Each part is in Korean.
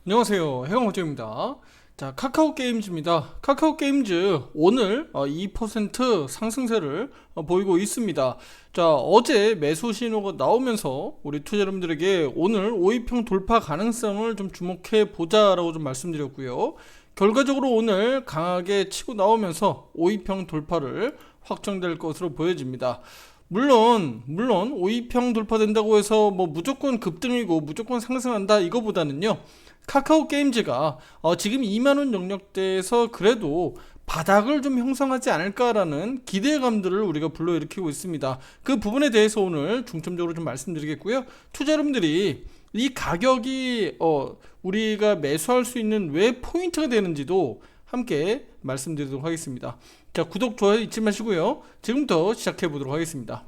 안녕하세요. 해영호재입니다. 자, 카카오게임즈입니다. 카카오게임즈 오늘 2% 상승세를 보이고 있습니다. 자, 어제 매수 신호가 나오면서 우리 투자 여러분들에게 오늘 5위평 돌파 가능성을 좀 주목해 보자라고 좀 말씀드렸고요. 결과적으로 오늘 강하게 치고 나오면서 5위평 돌파를 확정될 것으로 보여집니다. 물론 5위평 돌파된다고 해서 뭐 무조건 급등이고 무조건 상승한다 이거보다는요, 카카오 게임즈가 지금 2만원 영역대에서 그래도 바닥을 좀 형성하지 않을까라는 기대감들을 우리가 불러일으키고 있습니다. 그 부분에 대해서 오늘 중점적으로 좀 말씀드리겠고요. 투자 여러분들이 이 가격이 우리가 매수할 수 있는 왜 포인트가 되는지도 함께 말씀드리도록 하겠습니다. 자, 구독, 좋아요 잊지 마시고요. 지금부터 시작해 보도록 하겠습니다.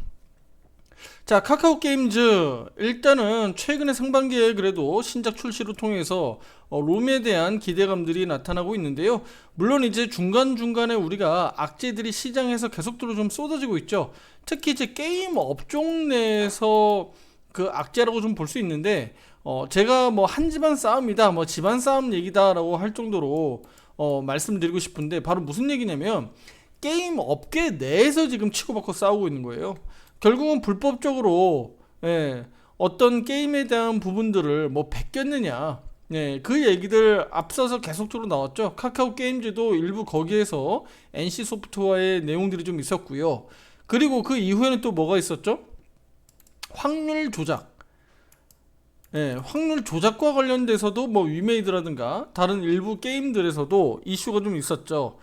자, 카카오 게임즈 일단은 최근에 상반기에 그래도 신작 출시를 통해서 롬에 대한 기대감들이 나타나고 있는데요. 물론 이제 중간중간에 우리가 악재들이 시장에서 계속적으로 좀 쏟아지고 있죠. 특히 이제 게임 업종 내에서 그 악재라고 좀 볼 수 있는데, 제가 뭐 한 집안 싸움이다, 뭐 집안 싸움 얘기다라고 할 정도로 말씀드리고 싶은데, 바로 무슨 얘기냐면 게임 업계 내에서 지금 치고받고 싸우고 있는 거예요. 결국은 불법적으로 어떤 게임에 대한 부분들을 뭐 베꼈느냐, 그 얘기들 앞서서 계속적으로 나왔죠. 카카오 게임즈도 일부 거기에서 NC 소프트와의 내용들이 좀 있었고요. 그리고 그 이후에는 또 뭐가 있었죠? 확률 조작. 확률 조작과 관련돼서도 뭐 위메이드라든가 다른 일부 게임들에서도 이슈가 좀 있었죠.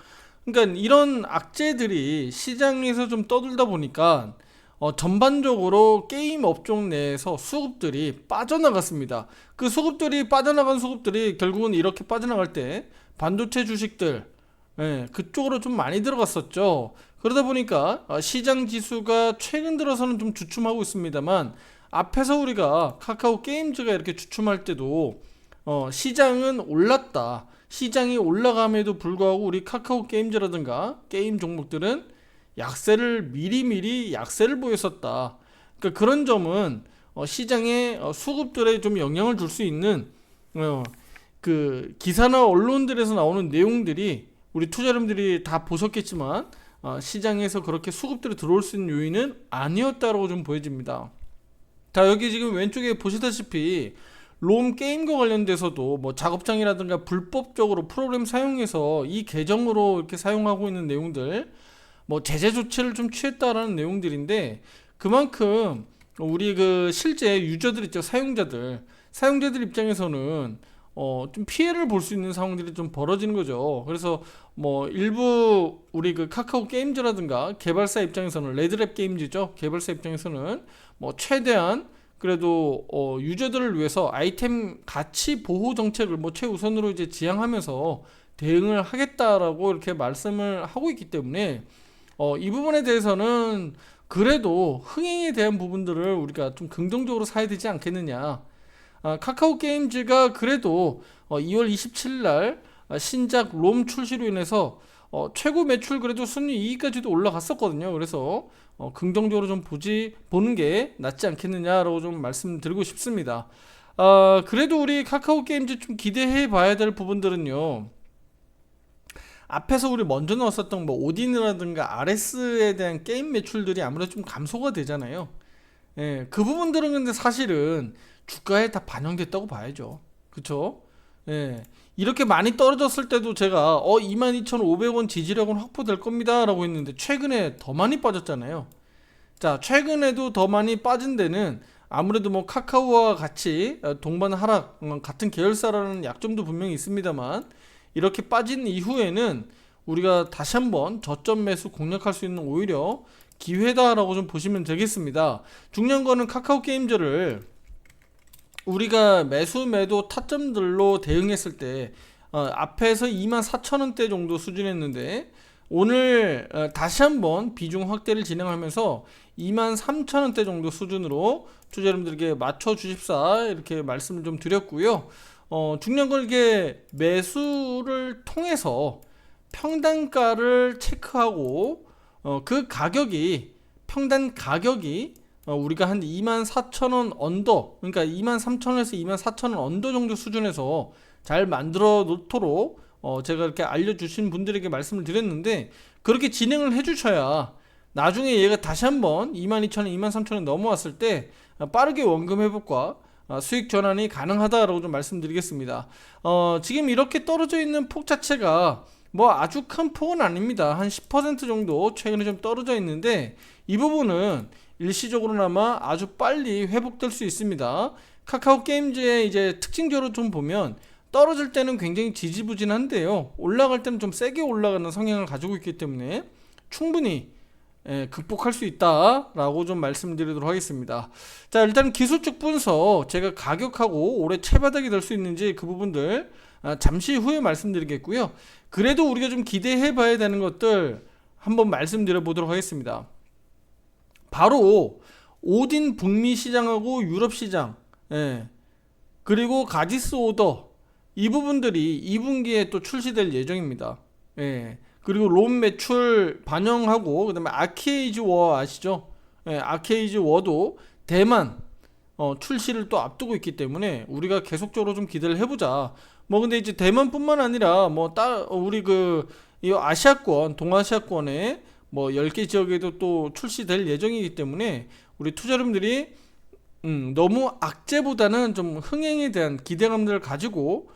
그러니까 이런 악재들이 시장에서 좀 떠들다 보니까 전반적으로 게임 업종 내에서 수급들이 빠져나갔습니다. 그 수급들이 빠져나간 수급들이 결국은 이렇게 빠져나갈 때 반도체 주식들, 그쪽으로 좀 많이 들어갔었죠. 그러다 보니까 시장 지수가 최근 들어서는 좀 주춤하고 있습니다만, 앞에서 우리가 카카오 게임즈가 이렇게 주춤할 때도 시장은 올랐다. 시장이 올라감에도 불구하고 우리 카카오 게임즈라든가 게임 종목들은 약세를 미리미리 약세를 보였었다. 그러니까 그런 점은 시장의 수급들에 좀 영향을 줄 수 있는 그 기사나 언론들에서 나오는 내용들이 우리 투자자분들이 다 보셨겠지만, 시장에서 그렇게 수급들이 들어올 수 있는 요인은 아니었다고 좀 보여집니다. 자, 여기 지금 왼쪽에 보시다시피 롬 게임과 관련돼서도 뭐 작업장이라든가 불법적으로 프로그램 사용해서 이 계정으로 이렇게 사용하고 있는 내용들, 뭐 제재 조치를 좀 취했다라는 내용들인데, 그만큼 우리 그 실제 유저들 있죠, 사용자들 입장에서는 좀 피해를 볼 수 있는 상황들이 좀 벌어지는 거죠. 그래서 뭐 일부 우리 그 카카오 게임즈라든가 개발사 입장에서는, 레드랩 게임즈죠, 개발사 입장에서는 뭐 최대한 그래도 유저들을 위해서 아이템 가치 보호 정책을 뭐 최우선으로 이제 지향하면서 대응을 하겠다라고 이렇게 말씀을 하고 있기 때문에, 이 부분에 대해서는 그래도 흥행에 대한 부분들을 우리가 좀 긍정적으로 사야 되지 않겠느냐. 카카오 게임즈가 그래도 2월 27일 날 신작 롬 출시로 인해서 최고 매출 그래도 순위 2위까지도 올라갔었거든요. 그래서 긍정적으로 좀 보는 게 낫지 않겠느냐라고 좀 말씀드리고 싶습니다. 그래도 우리 카카오 게임즈 좀 기대해 봐야 될 부분들은요, 앞에서 우리 먼저 나왔었던 뭐 오딘이라든가 RS에 대한 게임 매출들이 아무래도 좀 감소가 되잖아요. 그 부분들은 근데 사실은 주가에 다 반영됐다고 봐야죠. 그쵸? 이렇게 많이 떨어졌을 때도 제가 22,500원 지지력은 확보될 겁니다 라고 했는데, 최근에 더 많이 빠졌잖아요. 자, 최근에도 더 많이 빠진 데는 아무래도 뭐 카카오와 같이 동반 하락, 같은 계열사라는 약점도 분명히 있습니다만, 이렇게 빠진 이후에는 우리가 다시 한번 저점 매수 공략할 수 있는 오히려 기회다라고 좀 보시면 되겠습니다. 중요한 거는 카카오 게임즈를 우리가 매수 매도 타점들로 대응했을 때 앞에서 24,000원대 정도 수준이었는데, 오늘 다시 한번 비중 확대를 진행하면서 23,000원대 정도 수준으로 투자 여러분들에게 맞춰 주십사 이렇게 말씀을 좀 드렸고요. 중요한 건 이게 매수를 통해서 평단가를 체크하고 그 가격이 평단 가격이 우리가 한 24,000원 언더, 그러니까 23,000원에서 24,000원 언더 정도 수준에서 잘 만들어 놓도록 제가 이렇게 알려주신 분들에게 말씀을 드렸는데, 그렇게 진행을 해주셔야 나중에 얘가 다시 한번 22,000원, 23,000원 넘어왔을 때 빠르게 원금 회복과 수익 전환이 가능하다라고 좀 말씀드리겠습니다. 지금 이렇게 떨어져 있는 폭 자체가 뭐 아주 큰 폭은 아닙니다. 한 10% 정도 최근에 좀 떨어져 있는데, 이 부분은 일시적으로나마 아주 빨리 회복될 수 있습니다. 카카오 게임즈의 이제 특징적으로 좀 보면 떨어질 때는 굉장히 지지부진한데요, 올라갈 때는 좀 세게 올라가는 성향을 가지고 있기 때문에 충분히 극복할 수 있다라고 좀 말씀드리도록 하겠습니다. 자, 일단 기술적 분석, 제가 가격하고 올해 최바닥이 될 수 있는지 그 부분들 잠시 후에 말씀드리겠고요. 그래도 우리가 좀 기대해 봐야 되는 것들 한번 말씀드려 보도록 하겠습니다. 바로 오딘 북미 시장하고 유럽 시장, 그리고 가디스 오더, 이 부분들이 2분기에 또 출시될 예정입니다. 그리고 롬 매출 반영하고, 그 다음에 아케이즈 워 아시죠? 아케이즈 워도 대만 출시를 또 앞두고 있기 때문에 우리가 계속적으로 좀 기대를 해보자. 뭐 근데 이제 대만뿐만 아니라 뭐 우리 이 아시아권, 동아시아권에 뭐 10개 지역에도 또 출시될 예정이기 때문에 우리 투자자분들이 너무 악재보다는 좀 흥행에 대한 기대감들을 가지고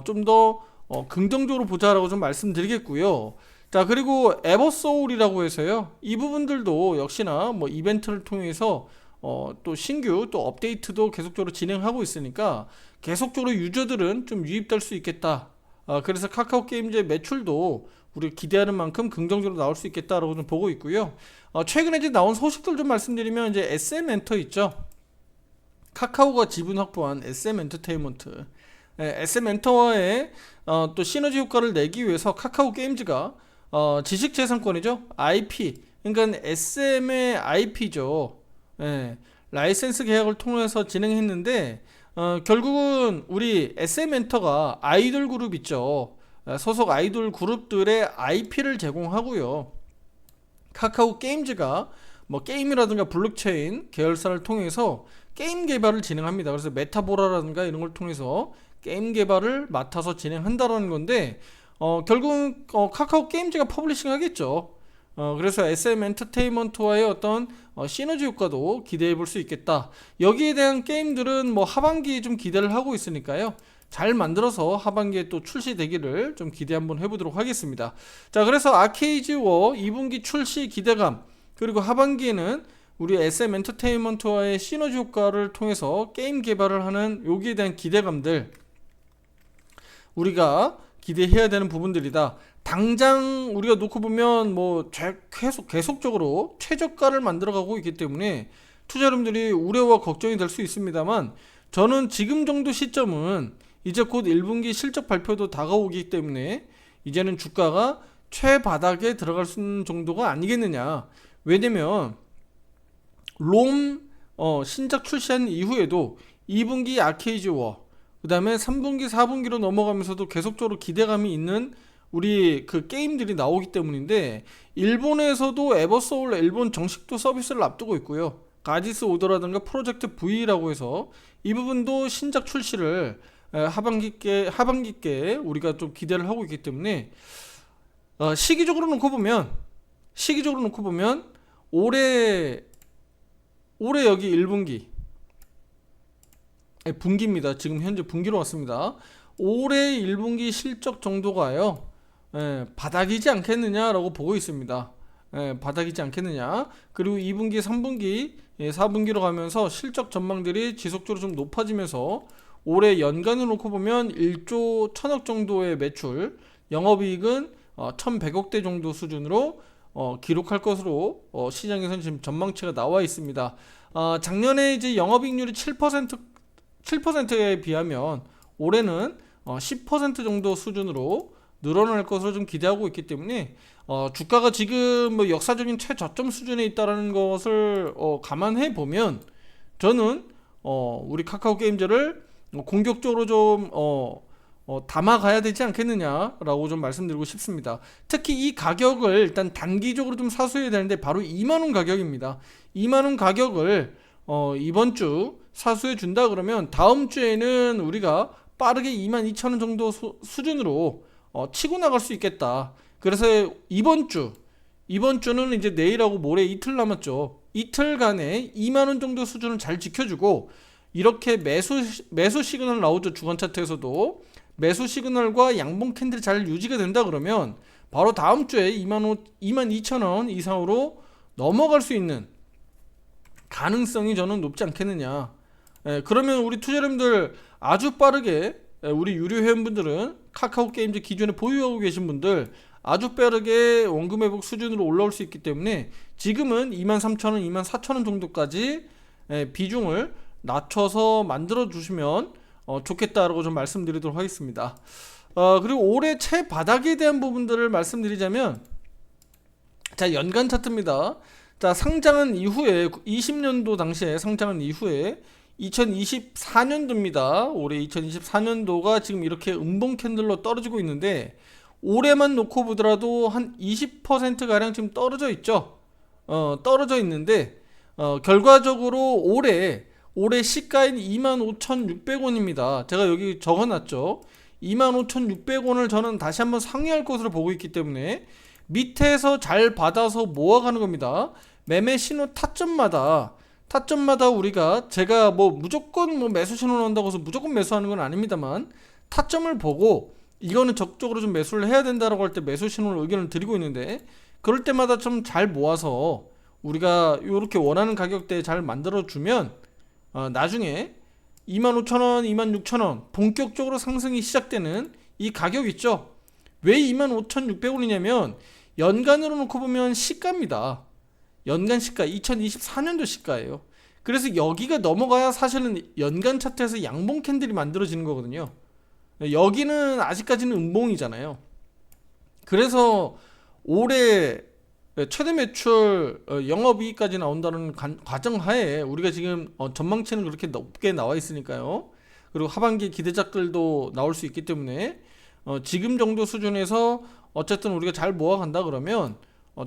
좀 더 긍정적으로 보자라고 좀 말씀드리겠고요. 자, 그리고 에버소울이라고 해서요, 이 부분들도 역시나 뭐 이벤트를 통해서 또 신규 또 업데이트도 계속적으로 진행하고 있으니까 계속적으로 유저들은 좀 유입될 수 있겠다. 그래서 카카오 게임즈의 매출도 우리가 기대하는 만큼 긍정적으로 나올 수 있겠다라고 좀 보고 있고요. 최근에 이제 나온 소식들 좀 말씀드리면, 이제 SM 엔터 있죠. 카카오가 지분 확보한 SM 엔터테인먼트, SM 엔터와의 또 시너지 효과를 내기 위해서 카카오 게임즈가 지식재산권이죠, IP, 그러니까 SM의 IP죠. 라이센스 계약을 통해서 진행했는데, 결국은 우리 SM 엔터가 아이돌 그룹 있죠. 소속 아이돌 그룹들의 IP를 제공하고요. 카카오 게임즈가 뭐 게임이라든가 블록체인 계열사를 통해서 게임 개발을 진행합니다. 그래서 메타보라라든가 이런 걸 통해서 게임 개발을 맡아서 진행한다라는 건데, 결국은 카카오 게임즈가 퍼블리싱 하겠죠. 그래서 SM 엔터테인먼트와의 어떤 시너지 효과도 기대해 볼 수 있겠다. 여기에 대한 게임들은 뭐 하반기에 좀 기대를 하고 있으니까요, 잘 만들어서 하반기에 또 출시되기를 좀 기대 한번 해보도록 하겠습니다. 자, 그래서 아케이즈 워 2분기 출시 기대감, 그리고 하반기에는 우리 SM 엔터테인먼트와의 시너지 효과를 통해서 게임 개발을 하는 여기에 대한 기대감들, 우리가 기대해야 되는 부분들이다. 당장 우리가 놓고 보면 뭐 계속적으로 최저가를 만들어가고 있기 때문에 투자 여러분들이 우려와 걱정이 될 수 있습니다만, 저는 지금 정도 시점은 이제 곧 1분기 실적 발표도 다가오기 때문에 이제는 주가가 최바닥에 들어갈 수 있는 정도가 아니겠느냐. 왜냐면 롬 신작 출시한 이후에도 2분기 아케이즈 워, 그 다음에 3분기 4분기로 넘어가면서도 계속적으로 기대감이 있는 우리 그 게임들이 나오기 때문인데, 일본에서도 에버소울 일본 정식도 서비스를 앞두고 있고요. 가디스 오더라든가 프로젝트 V라고 해서 이 부분도 신작 출시를 하반기께 우리가 좀 기대를 하고 있기 때문에, 시기적으로 놓고 보면 올해 여기 1분기 분기입니다. 지금 현재 분기로 왔습니다. 올해 1분기 실적 정도가요, 바닥이지 않겠느냐라고 보고 있습니다. 바닥이지 않겠느냐. 그리고 2분기, 3분기, 4분기로 가면서 실적 전망들이 지속적으로 좀 높아지면서 올해 연간으로 놓고 보면 1조 1000억 정도의 매출, 영업이익은 1100억대 정도 수준으로 기록할 것으로 시장에서는 지금 전망치가 나와 있습니다. 작년에 이제 영업이익률이 7%에 비하면 올해는 10% 정도 수준으로 늘어날 것으로 좀 기대하고 있기 때문에, 주가가 지금 뭐 역사적인 최저점 수준에 있다는 것을 감안해 보면, 저는 우리 카카오 게임즈를 공격적으로 좀 담아가야 되지 않겠느냐라고 좀 말씀드리고 싶습니다. 특히 이 가격을 일단 단기적으로 좀 사수해야 되는데 바로 2만원 가격입니다. 2만원 가격을 이번 주 사수해 준다 그러면 다음 주에는 우리가 빠르게 22,000원 정도 수준으로 치고 나갈 수 있겠다. 그래서 이번 주는 이제 내일하고 모레 이틀 남았죠. 이틀간에 2만원 정도 수준을 잘 지켜주고, 이렇게 매수 시그널 나오죠. 주간 차트에서도 매수 시그널과 양봉 캔들이 잘 유지가 된다 그러면 바로 다음 주에 22,000원 이상으로 넘어갈 수 있는 가능성이 저는 높지 않겠느냐. 그러면 우리 투자자님들 아주 빠르게, 우리 유료 회원분들은 카카오 게임즈 기존에 보유하고 계신 분들 아주 빠르게 원금 회복 수준으로 올라올 수 있기 때문에 지금은 23,000원, 24,000원 정도까지 비중을 낮춰서 만들어 주시면 좋겠다라고 좀 말씀드리도록 하겠습니다. 그리고 올해 최바닥에 대한 부분들을 말씀드리자면, 자, 연간 차트입니다. 자, 상장한 이후에 20년도 당시에 상장한 이후에 2024년도입니다. 올해 2024년도가 지금 이렇게 음봉 캔들로 떨어지고 있는데, 올해만 놓고 보더라도 한 20% 가량 지금 떨어져 있죠. 떨어져 있는데, 결과적으로 올해 시가인 25,600원입니다. 제가 여기 적어놨죠. 25,600원을 저는 다시 한번 상회할 것으로 보고 있기 때문에 밑에서 잘 받아서 모아가는 겁니다. 매매 신호 타점마다 제가 뭐 무조건 뭐 매수 신호 나온다고 해서 무조건 매수하는 건 아닙니다만, 타점을 보고 이거는 적극적으로 좀 매수를 해야 된다라고 할 때 매수 신호를 의견을 드리고 있는데, 그럴 때마다 좀 잘 모아서 우리가 이렇게 원하는 가격대에 잘 만들어주면 나중에 25,000원, 26,000원 본격적으로 상승이 시작되는 이 가격 있죠. 왜 25,600원이냐면 연간으로 놓고 보면 시가입니다. 연간 시가 2024년도 시가예요. 그래서 여기가 넘어가야 사실은 연간 차트에서 양봉 캔들이 만들어지는 거거든요. 여기는 아직까지는 음봉이잖아요. 그래서 올해 최대 매출 영업이익까지 나온다는 가정하에 우리가 지금 전망치는 그렇게 높게 나와 있으니까요. 그리고 하반기 기대작들도 나올 수 있기 때문에 지금 정도 수준에서 어쨌든 우리가 잘 모아간다 그러면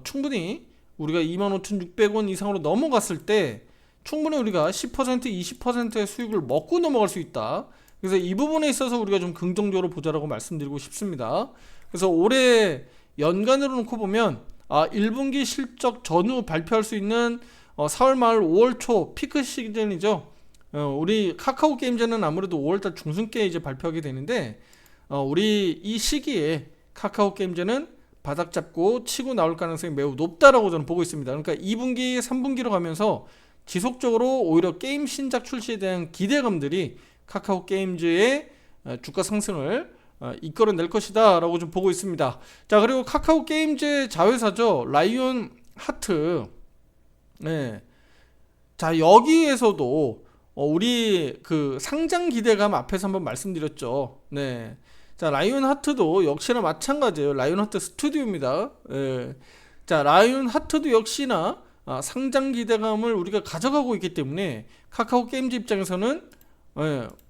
충분히 우리가 25,600원 이상으로 넘어갔을 때 충분히 우리가 10% 20%의 수익을 먹고 넘어갈 수 있다. 그래서 이 부분에 있어서 우리가 좀 긍정적으로 보자라고 말씀드리고 싶습니다. 그래서 올해 연간으로 놓고 보면 1분기 실적 전후 발표할 수 있는 4월 말 5월 초 피크 시즌이죠. 우리 카카오 게임즈는 아무래도 5월달 중순께 이제 발표하게 되는데, 우리 이 시기에 카카오 게임즈는 바닥 잡고 치고 나올 가능성이 매우 높다라고 저는 보고 있습니다. 그러니까 2분기, 3분기로 가면서 지속적으로 오히려 게임 신작 출시에 대한 기대감들이 카카오 게임즈의 주가 상승을 이끌어낼 것이다 라고 좀 보고 있습니다. 자, 그리고 카카오 게임즈의 자회사죠, 라이온 하트. 네. 자, 여기에서도 우리 그 상장 기대감 앞에서 한번 말씀드렸죠. 네. 자, 라이온 하트도 역시나 마찬가지예요. 라이온 하트 스튜디오입니다. 네. 자, 라이온 하트도 역시나 상장 기대감을 우리가 가져가고 있기 때문에 카카오 게임즈 입장에서는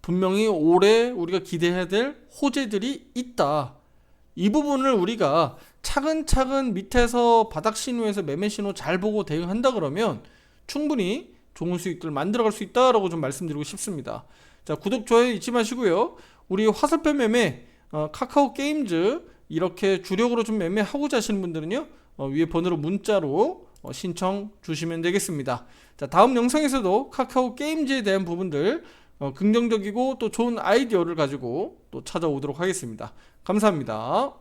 분명히 올해 우리가 기대해야 될 호재들이 있다. 이 부분을 우리가 차근차근 밑에서 바닥 신호에서 매매 신호 잘 보고 대응한다 그러면 충분히 좋은 수익들 만들어갈 수 있다라고 좀 말씀드리고 싶습니다. 자, 구독, 좋아요 잊지 마시고요. 우리 화살표 매매 카카오 게임즈 이렇게 주력으로 좀 매매하고자 하시는 분들은요, 위에 번호로 문자로 신청 주시면 되겠습니다. 자, 다음 영상에서도 카카오 게임즈에 대한 부분들 긍정적이고 또 좋은 아이디어를 가지고 또 찾아오도록 하겠습니다. 감사합니다.